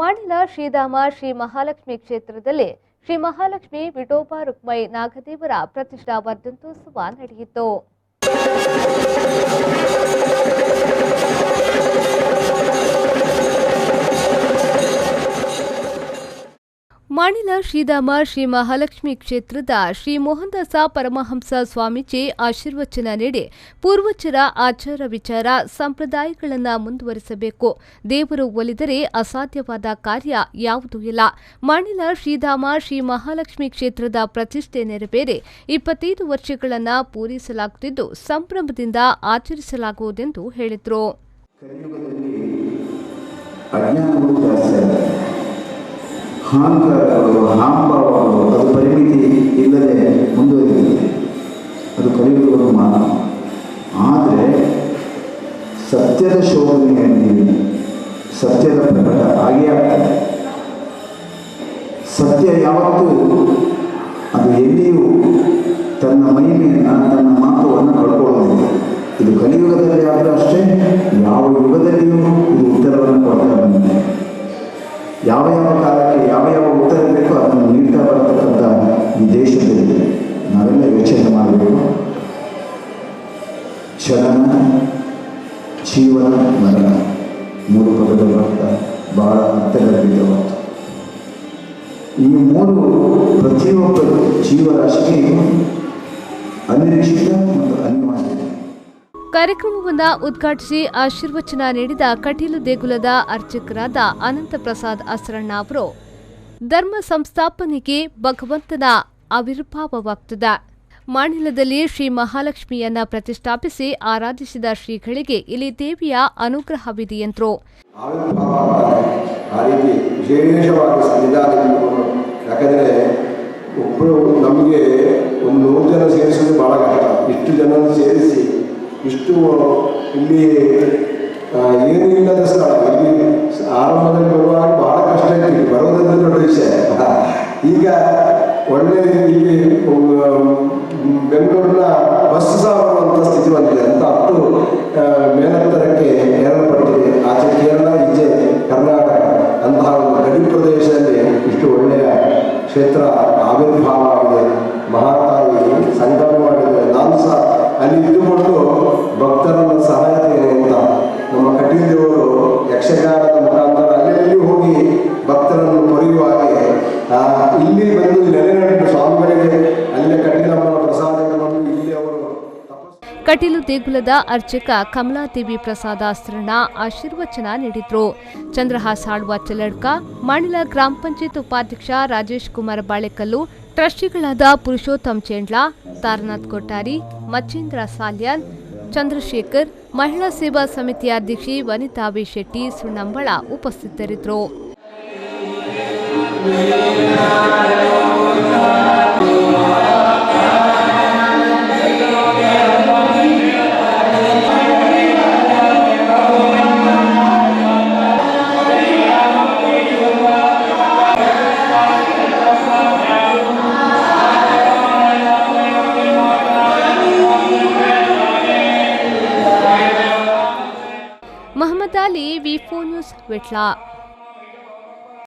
ಮಾಡಿಲ ಶ್ರೀಧಾಮ ಶ್ರೀ ಮಹಾಲಕ್ಷ್ಮಿ ಕ್ಷೇತ್ರದಲ್ಲಿ ಶ್ರೀ ಮಹಾಲಕ್ಷ್ಮಿ ವಿಠೋಬಾ ರುಕ್ಮೈ ನಾಗದೇವರ ಪ್ರತಿಷ್ಠಾ ವರ್ಧಂತೋತ್ಸವ ನಡೆಯಿತು. ಮಾಡಿಲ ಶ್ರೀಧಾಮ ಶ್ರೀ ಮಹಾಲಕ್ಷ್ಮಿ ಕ್ಷೇತ್ರದ ಶ್ರೀ ಮೋಹನದಾಸ ಪರಮಹಂಸ ಸ್ವಾಮೀಜಿ ಆಶೀರ್ವಚನ ನೀಡಿ ಪೂರ್ವಜರ ಆಚಾರ ವಿಚಾರ ಸಂಪ್ರದಾಯಗಳನ್ನು ಮುಂದುವರಿಸಬೇಕು. ದೇವರು ಒಲಿದರೆ ಅಸಾಧ್ಯವಾದ ಕಾರ್ಯ ಯಾವುದೂ ಇಲ್ಲ. ಮಾಡಿಲ ಶ್ರೀಧಾಮ ಶ್ರೀ ಮಹಾಲಕ್ಷ್ಮಿ ಕ್ಷೇತ್ರದ ಪ್ರತಿಷ್ಠೆ ನೆರವೇರಿ 25 ವರ್ಷಗಳನ್ನು ಪೂರೈಸಲಾಗುತ್ತಿದ್ದು ಸಂಭ್ರಮದಿಂದ ಆಚರಿಸಲಾಗುವುದೆಂದು ಹೇಳಿದರು. ಅಹಂಕಾರಗಳು, ಅಹಂಭಾವಗಳು ಅದು ಪರಿಮಿತಿ ಇಲ್ಲದೆ ಮುಂದುವರಿಯುತ್ತದೆ. ಅದು ಕಲಿಯುಗದ ಮಾತು. ಆದರೆ ಸತ್ಯದ ಶೋಧನೆಯಲ್ಲಿ ಸತ್ಯದ ಪ್ರಕಟ ಆಗೇ ಆಗ್ತದೆ. ಸತ್ಯ ಯಾವತ್ತೂ ಅದು ಎಲ್ಲಿಯೂ ತನ್ನ ಮಹಿಮೆಯನ್ನು, ತನ್ನ ಮಹತ್ವವನ್ನು ಕಳ್ಕೊಳ್ಳೋದಿಲ್ಲ. ಇದು ಕಲಿಯುಗದಲ್ಲಿ ಆದರೂ ಅಷ್ಟೇ, ಯಾವ ಯುಗದಲ್ಲಿಯೂ ಇದು ಉತ್ತರವನ್ನು ಕೊಡ್ತಾ ಬಂದಿದೆ. ಯಾವ ಯಾವ ಕಾಲಕ್ಕೆ ಯಾವ ಯಾವ ಉತ್ತರ ಬೇಕೋ ಅದನ್ನು ನೀಡ್ತಾ ಬರತಕ್ಕಂಥ ಈ ದೇಶದಲ್ಲಿ ನಾವೆಲ್ಲ ಯೋಚನೆ ಮಾಡಬೇಕು. ಚಲನ, ಜೀವನ, ಮರಣ 3 ಪದಗಳ ಅರ್ಥ ಬಹಳ ಅರ್ಥಗರ್ಭಿತವಾದ. ಈ 3 ಪ್ರತಿಯೊಬ್ಬರು ಜೀವರಾಶಿಗೆ ಅನಿರೀಕ್ಷಿತ ಮತ್ತು ಅನಿವಾರ್ಯ. ಕಾರ್ಯಕ್ರಮವನ್ನು ಉದ್ಘಾಟಿಸಿ ಆಶೀರ್ವಚನ ನೀಡಿದ ಕಟೀಲು ದೇಗುಲದ ಅರ್ಚಕರಾದ ಅನಂತ ಪ್ರಸಾದ್ ಅಸರಣ್ಣ ಅವರು, ಧರ್ಮ ಸಂಸ್ಥಾಪನೆಗೆ ಭಗವಂತನ ಆವಿರ್ಭಾವವಾಗುತ್ತದೆ. ಮಾಡಿಲದಲ್ಲಿ ಶ್ರೀ ಮಹಾಲಕ್ಷ್ಮಿಯನ್ನ ಪ್ರತಿಷ್ಠಾಪಿಸಿ ಆರಾಧಿಸಿದ ಶ್ರೀಗಳಿಗೆ ಇಲ್ಲಿ ದೇವಿಯ ಅನುಗ್ರಹವಿದೆ ಎಂದರು. ಯಾಕಂದರೆ ಒಬ್ಬರು ನಮಗೆ ಒಂದು 100 ಜನ ಸೇರಿಸೋದು ಭಾಳ ಕಷ್ಟ. ಇಷ್ಟು ಜನ ಸೇರಿಸಿ ಇಷ್ಟು ಇಲ್ಲಿ ಏನೂ ಇಲ್ಲದ ಸ್ಥಳ. ಇಲ್ಲಿ ಆರಂಭದಲ್ಲಿ ಬರುವಾಗ ಭಾಳ ಕಷ್ಟ ಇತ್ತು, ಬರೋದಂದ್ರೆ ದೊಡ್ಡ ವಿಷಯ. ಈಗ ಒಳ್ಳೆ ಇಲ್ಲಿ ಬೆಂಗಳೂರಿನ ಬಸ್ ಸಹ ಬರುವಂಥ ಸ್ಥಿತಿ ಬಂದಿದೆ ಅಂತ ಅಷ್ಟು ಮೇಲತ್ತರಕ್ಕೆ ಏರಲ್ಪಟ್ಟಿದೆ. ಆಚೆ ಕೇರಳ, ಈಚೆ ಕರ್ನಾಟಕ ಅಂತಹ ಒಂದು ಗಡಿ ಪ್ರದೇಶದಲ್ಲಿ ಇಷ್ಟು ಒಳ್ಳೆಯ ಕ್ಷೇತ್ರ ಆವಿರ್ಭಾವ ಆಗಿದೆ. ಮಹಾತಾಯಿ ಸಂಗಮ ಮಾಡಿದರೆ ನಾನು ಸಹ ಅಲ್ಲಿ ಇದ್ದುಕೊಂಡು ಭಕ್ತರನ್ನು ಸಹಾಯತೆ ಅಂತ ನಮ್ಮ ಕಟೀಲು ದೇವರು ಯಕ್ಷಗಾನದ ಮುಖಾಂತರ ಅಲ್ಲಿ ಹೋಗಿ ಭಕ್ತರನ್ನು ಕೊರೆಯುವ ಹಾಗೆ ಇಲ್ಲಿ ಬಂದು ನೆಲೆ ನಡೆದು ಸ್ವಾಮಿಗಳಿಗೆ ಅಲ್ಲೇ ಕಟೀಲಮ್ಮನ ಪ್ರಸಾದಗಳನ್ನು ಇಲ್ಲಿ ಅವರು. ಕಟೀಲು ದೇಗುಲದ ಅರ್ಚಕ ಕಮಲಾದೇವಿ ಪ್ರಸಾದ ಅಸ್ತ್ರಣ ಆಶೀರ್ವಚನ ನೀಡಿದ್ರು. ಚಂದ್ರಹಾಸ್ ಆಳ್ವ ಚೆಲ್ಲಡ್ಕ, ಮಾಡಿಲ ಗ್ರಾಮ ಪಂಚಾಯತ್ ಉಪಾಧ್ಯಕ್ಷ ರಾಜೇಶ್ ಕುಮಾರ್ ಬಾಳೆಕಲ್ಲು, ಟ್ರಸ್ಟಿಗಳಾದ ಪುರುಷೋತ್ತಮ್ ಚೇಂಡ್ಲಾ, ತಾರನಾಥ್ ಕೊಟ್ಟಾರಿ, ಮಚ್ಚೇಂದ್ರ ಸಾಲ್ಯಾನ್, ಚಂದ್ರಶೇಖರ್, ಮಹಿಳಾ ಸೇವಾ ಸಮಿತಿಯ ಅಧ್ಯಕ್ಷೆ ವನಿತಾ ವಿ ಶೆಟ್ಟಿ ಸುಣ್ಣಂಬಳ ಉಪಸ್ಥಿತರಿದ್ದರು. ಮೊಹಮ್ಮದ್ ಅಲಿ, ವಿ4 ನ್ಯೂಸ್, ವಿಟ್ಲ.